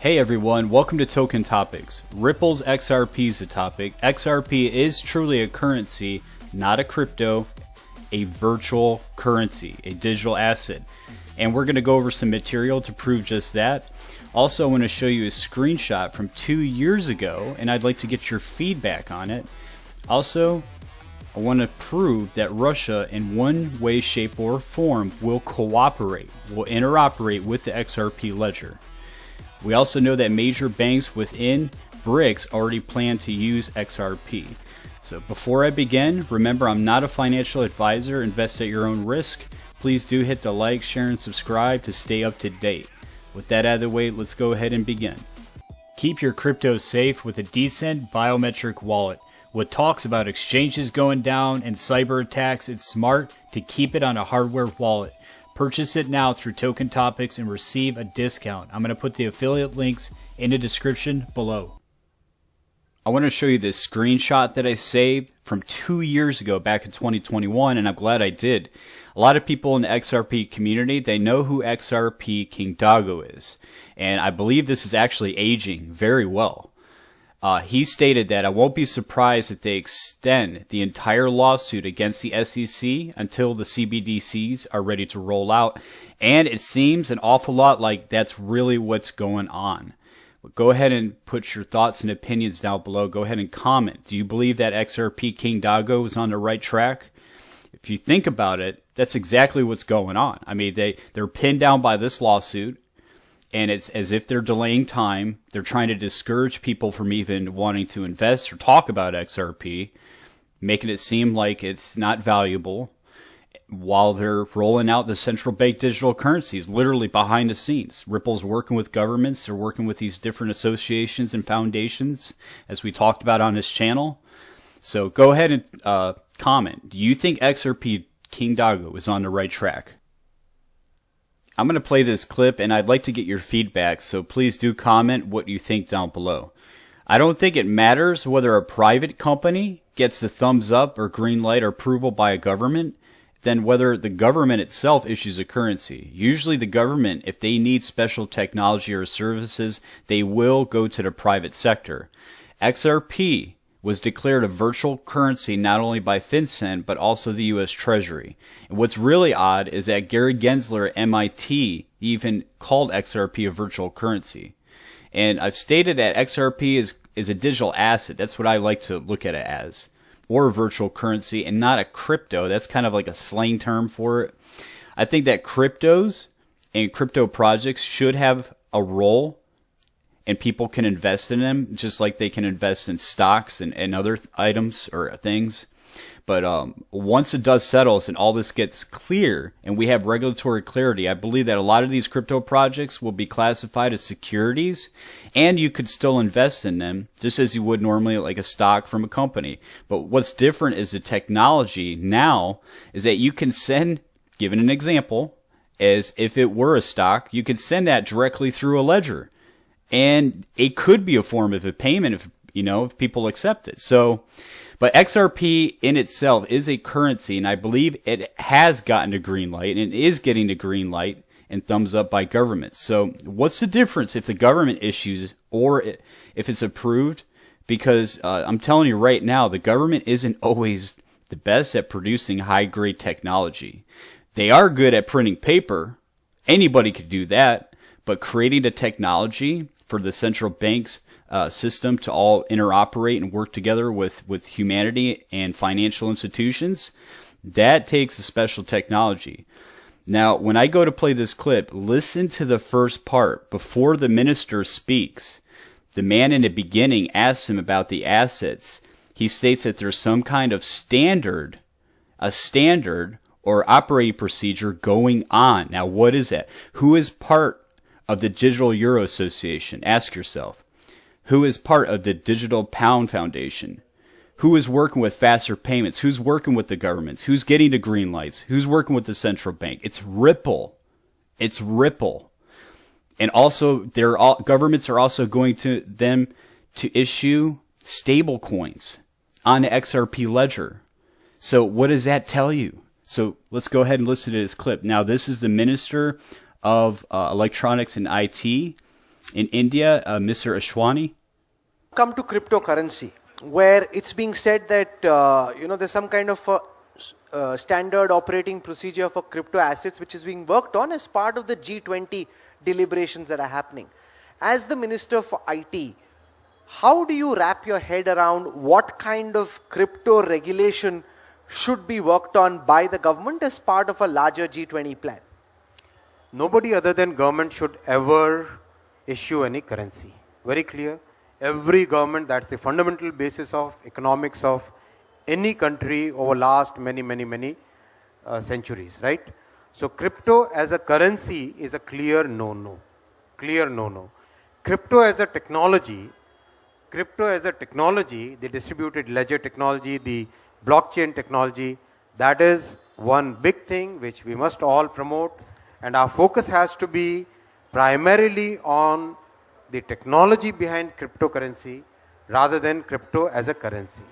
Hey everyone, welcome to Token Topics. Ripple's XRP is the topic. XRP is truly a currency, not a crypto, a virtual currency, a digital asset. And we're going to go over some material to prove just that. Also, I want to show you a screenshot from 2 years ago, and I'd like to get your feedback on it. Also, I want to prove that Russia, in one way, shape, or form, will cooperate, will interoperate with the XRP ledger. We also know that major banks within BRICS already plan to use XRP. So before I begin, remember I'm not a financial advisor. Invest at your own risk. Please do hit the like, share, and subscribe to stay up to date. With that out of the way, let's go ahead and begin. Keep your crypto safe with a DCENT biometric wallet. What talks about exchanges going down and cyber attacks, it's smart to keep it on a hardware wallet. Purchase it now through Token Topics and receive a discount. I'm going to put the affiliate links in the description below. I want to show you this screenshot that I saved from 2 years ago back in 2021, and I'm glad I did. A lot of people in the XRP community, they know who XRP King Dago is, and I believe this is actually aging very well. He stated that I won't be surprised if they extend the entire lawsuit against the SEC until the CBDCs are ready to roll out. And it seems an awful lot like that's really what's going on. But go ahead and put your thoughts and opinions down below. Go ahead and comment. Do you believe that XRP King Dago is on the right track? If you think about it, that's exactly what's going on. I mean, they're pinned down by this lawsuit. And it's as if they're delaying time. They're trying to discourage people from even wanting to invest or talk about XRP, making it seem like it's not valuable while they're rolling out the central bank digital currencies, literally behind the scenes. Ripple's working with governments. They're working with these different associations and foundations, as we talked about on this channel. So go ahead and comment. Do you think XRP King Dago is on the right track? I'm going to play this clip, and I'd like to get your feedback, so please do comment what you think down below. I don't think it matters whether a private company gets the thumbs up or green light or approval by a government than whether the government itself issues a currency. Usually the government, if they need special technology or services, they will go to the private sector. XRP was declared a virtual currency not only by FinCEN, but also the U.S. Treasury. And what's really odd is that Gary Gensler at MIT even called XRP a virtual currency. And I've stated that XRP is a digital asset. That's what I like to look at it as. Or a virtual currency and not a crypto. That's kind of like a slang term for it. I think that cryptos and crypto projects should have a role, and people can invest in them just like they can invest in stocks and other items or things. But once the dust settles and all this gets clear and we have regulatory clarity, I believe that a lot of these crypto projects will be classified as securities, and you could still invest in them just as you would normally like a stock from a company. But what's different is the technology now is that you can send, given an example, as if it were a stock, you could send that directly through a ledger. And it could be a form of a payment if people accept it. So, but XRP in itself is a currency, and I believe it has gotten a green light and is getting a green light and thumbs up by governments. So what's the difference if the government issues or if it's approved? Because I'm telling you right now, the government isn't always the best at producing high-grade technology. They are good at printing paper. Anybody could do that. But creating the technology for the central bank's system to all interoperate and work together with humanity and financial institutions, that takes a special technology. Now, when I go to play this clip, listen to the first part. Before the minister speaks, the man in the beginning asks him about the assets. He states that there's some kind of standard, a standard or operating procedure going on. Now, what is that? Who is part of the Digital Euro Association? Ask yourself. Who is part of the Digital Pound Foundation? Who is working with faster payments? Who's working with the governments? Who's getting the green lights? Who's working with the central bank? It's Ripple. It's Ripple. And also, governments are also going to them to issue stable coins on the XRP ledger. So what does that tell you? So let's go ahead and listen to this clip. Now, this is the Minister of Electronics and IT, In India, Mr. Ashwani. Come to cryptocurrency, where it's being said that there's some kind of standard operating procedure for crypto assets which is being worked on as part of the G20 deliberations that are happening. As the Minister for IT, how do you wrap your head around what kind of crypto regulation should be worked on by the government as part of a larger G20 plan? Nobody other than government should ever issue any currency. Very clear. Every government, that's the fundamental basis of economics of any country over last many centuries, right? So crypto as a currency is a clear no-no. Clear no-no. Crypto as a technology, the distributed ledger technology, the blockchain technology, that is one big thing which we must all promote, and our focus has to be primarily on the technology behind cryptocurrency rather than crypto as a currency.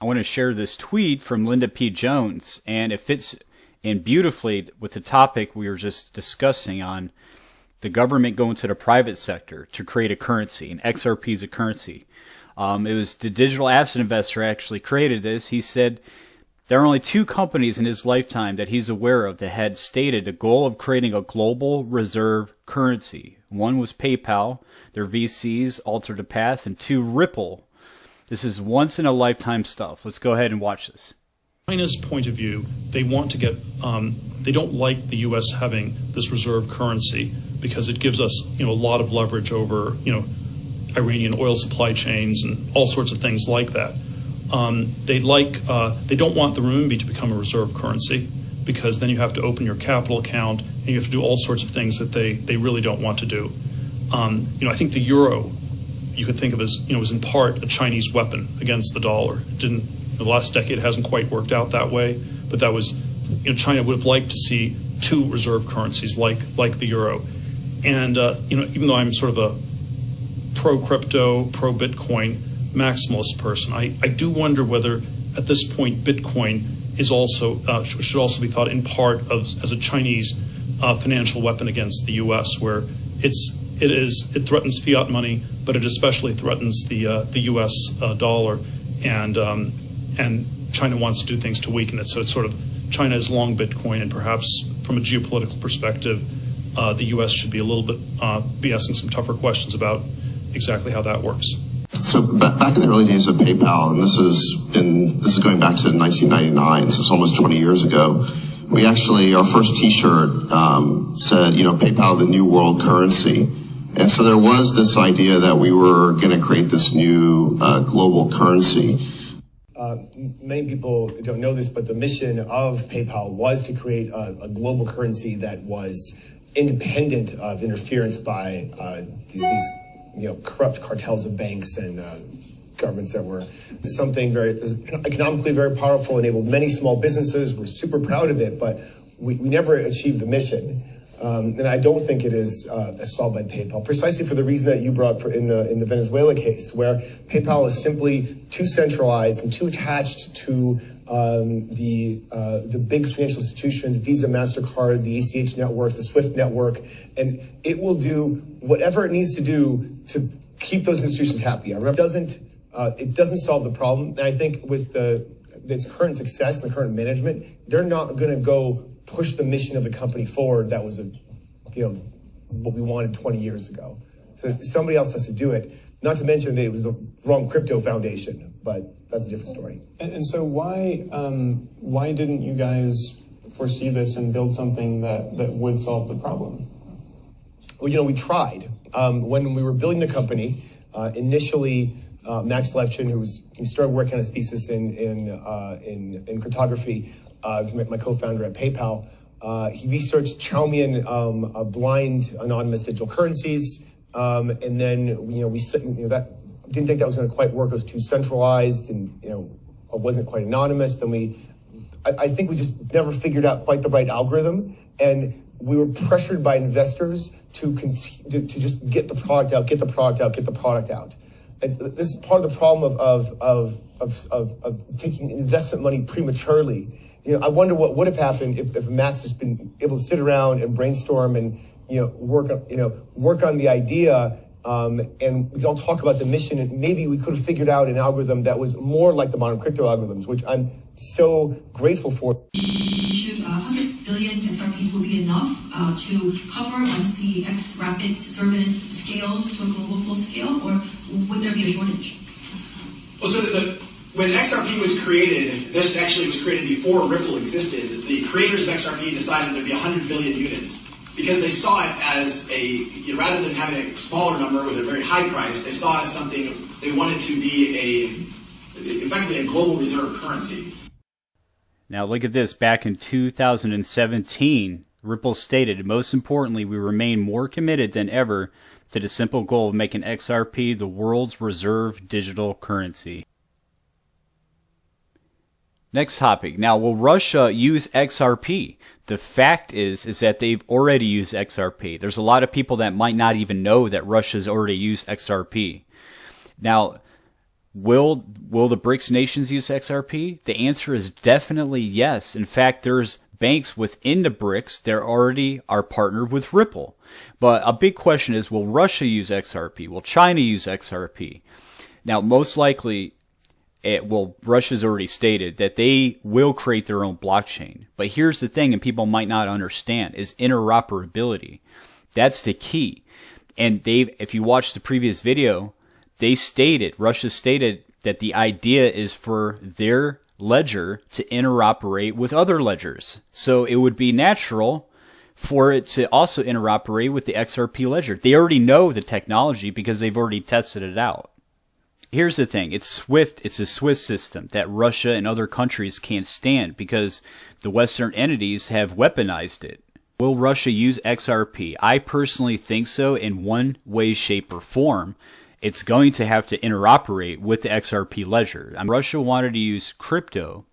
I want to share this tweet from Linda P. Jones, and it fits in beautifully with the topic we were just discussing on the government going to the private sector to create a currency, and XRP is a currency. It was the digital asset investor actually created this. He said there are only 2 companies in his lifetime that he's aware of that had stated a goal of creating a global reserve currency. One was PayPal, their VCs altered the path, and 2, Ripple. This is once in a lifetime stuff. Let's go ahead and watch this. China's point of view, they want to get, they don't like the U.S. having this reserve currency because it gives us, a lot of leverage over, Iranian oil supply chains and all sorts of things like that. They don't want the renminbi to become a reserve currency because then you have to open your capital account and you have to do all sorts of things that they really don't want to do. I think the euro, you could think of as, was in part a Chinese weapon against the dollar. It didn't, the last decade hasn't quite worked out that way, but that was, China would have liked to see 2 reserve currencies like the euro. And, even though I'm sort of a pro-crypto, pro-Bitcoin maximalist person, I do wonder whether at this point Bitcoin is also, should also be thought in part as a Chinese financial weapon against the U.S., where it threatens fiat money, but it especially threatens the U.S. dollar, and China wants to do things to weaken it. So it's sort of China is long Bitcoin, and perhaps from a geopolitical perspective, the U.S. should be a little bit be asking some tougher questions about exactly how that works. So back in the early days of PayPal, and this is going back to 1999, so it's almost 20 years ago. We actually, our first T-shirt said, PayPal, the new world currency. And so there was this idea that we were going to create this new global currency. Many people don't know this, but the mission of PayPal was to create a global currency that was independent of interference by these corrupt cartels of banks and governments that were something very economically very powerful, enabled many small businesses. We're super proud of it, but we never achieved the mission. And I don't think it is solved by PayPal, precisely for the reason that you brought in the Venezuela case, where PayPal is simply too centralized and too attached to the big financial institutions, Visa, MasterCard, the ACH networks, the SWIFT network, and it will do whatever it needs to do to keep those institutions happy. It doesn't solve the problem, and I think with its current success and the current management, they're not going to go push the mission of the company forward. That was what we wanted 20 years ago. So somebody else has to do it. Not to mention that it was the wrong crypto foundation, but that's a different story. And so why didn't you guys foresee this and build something that would solve the problem? Well, we tried. When we were building the company, initially, Max Levchin, he started working on his thesis in cryptography, was my co-founder at PayPal. He researched Chaumian blind anonymous digital currencies, and then we that didn't think that was going to quite work. It was too centralized, and it wasn't quite anonymous. Then I think we just never figured out quite the right algorithm, and we were pressured by investors to just get the product out. This is part of the problem of taking investment money prematurely. I wonder what would have happened if Matt's just been able to sit around and brainstorm and work on the idea, and we don't talk about the mission, and maybe we could have figured out an algorithm that was more like the modern crypto algorithms, which I'm so grateful for. 100 billion XRPs will be enough to cover once the XRapid service scales to a global full scale, or would there be a shortage? Well, so when XRP was created, this actually was created before Ripple existed. The creators of XRP decided there'd be 100 billion units because they saw it as rather than having a smaller number with a very high price, they saw it as something they wanted to be effectively a global reserve currency. Now look at this. Back in 2017, Ripple stated, most importantly, we remain more committed than ever to the simple goal of making XRP the world's reserve digital currency. Next topic. Now, will Russia use XRP? The fact is that they've already used XRP. There's a lot of people that might not even know that Russia's already used XRP. Now, will the BRICS nations use XRP? The answer is definitely yes. In fact, there's banks within the BRICS that already are partnered with Ripple. But a big question is, will Russia use XRP? Will China use XRP? Now, most likely, Russia's already stated that they will create their own blockchain. But here's the thing, and people might not understand, is interoperability. That's the key. And if you watch the previous video, Russia stated that the idea is for their ledger to interoperate with other ledgers. So it would be natural for it to also interoperate with the XRP ledger. They already know the technology because they've already tested it out. Here's the thing, it's SWIFT, it's a SWIFT system that Russia and other countries can't stand because the Western entities have weaponized it. Will Russia use XRP? I personally think so in one way, shape, or form. It's going to have to interoperate with the XRP ledger. Russia wanted to use crypto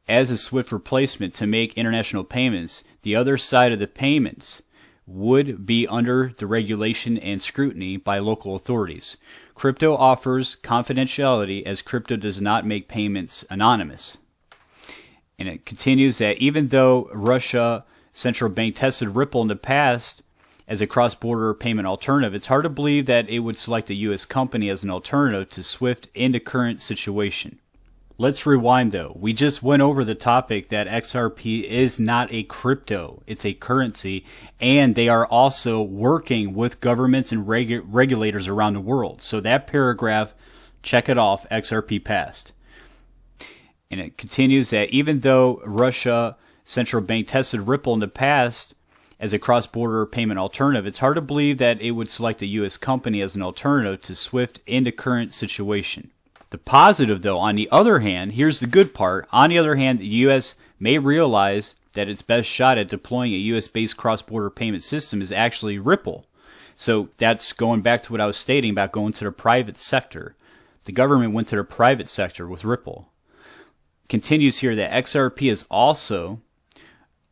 as a SWIFT replacement to make international payments. The other side of the payments would be under the regulation and scrutiny by local authorities. Crypto offers confidentiality as crypto does not make payments anonymous. And it continues that even though Russia central bank tested Ripple in the past as a cross-border payment alternative, it's hard to believe that it would select a U.S. company as an alternative to SWIFT in the current situation. Let's rewind though. We just went over the topic that XRP is not a crypto, it's a currency, and they are also working with governments and regulators around the world. So that paragraph, check it off, XRP passed. And it continues that even though Russia central bank tested Ripple in the past as a cross-border payment alternative, it's hard to believe that it would select a U.S. company as an alternative to SWIFT in the current situation. The positive, though, on the other hand, here's the good part. On the other hand, the U.S. may realize that its best shot at deploying a U.S.-based cross-border payment system is actually Ripple. So that's going back to what I was stating about going to the private sector. The government went to the private sector with Ripple. Continues here that XRP is also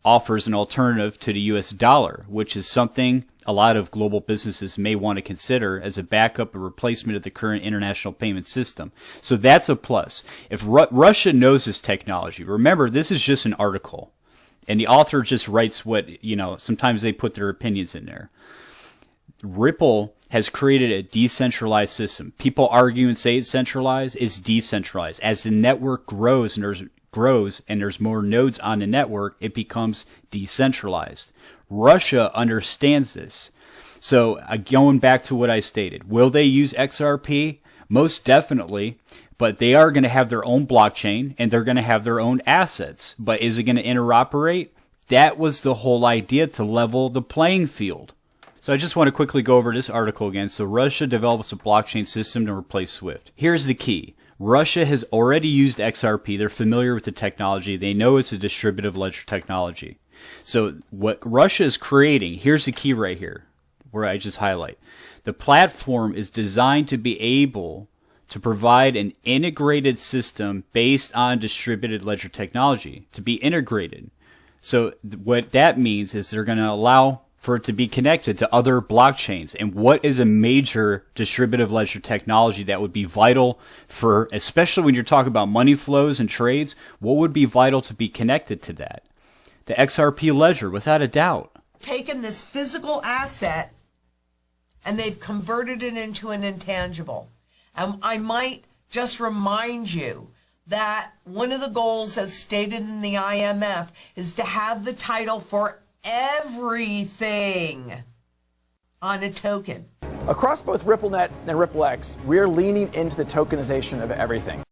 offers an alternative to the US dollar, which is something a lot of global businesses may want to consider as a backup or replacement of the current international payment system. So that's a plus. If Russia knows this technology, remember, this is just an article, and the author just writes what, sometimes they put their opinions in there. Ripple has created a decentralized system. People argue and say it's centralized. It's decentralized. As the network grows and there's more nodes on the network, it becomes decentralized. Russia understands this. So going back to what I stated, will they use XRP? Most definitely, but they are going to have their own blockchain and they're going to have their own assets. But is it going to interoperate? That was the whole idea, to level the playing field. So I just want to quickly go over this article again. So Russia develops a blockchain system to replace SWIFT. Here's the key. Russia has already used XRP. They're familiar with the technology. They know it's a distributive ledger technology. So what Russia is creating, here's the key right here, where I just highlight. The platform is designed to be able to provide an integrated system based on distributed ledger technology, to be integrated. So what that means is they're going to allow for it to be connected to other blockchains? And what is a major distributive ledger technology that would be vital for, especially when you're talking about money flows and trades, what would be vital to be connected to that? The XRP ledger, without a doubt. Taken this physical asset and they've converted it into an intangible. And I might just remind you that one of the goals, as stated in the IMF, is to have the title for everything on a token. Across both RippleNet and RippleX, we're leaning into the tokenization of everything.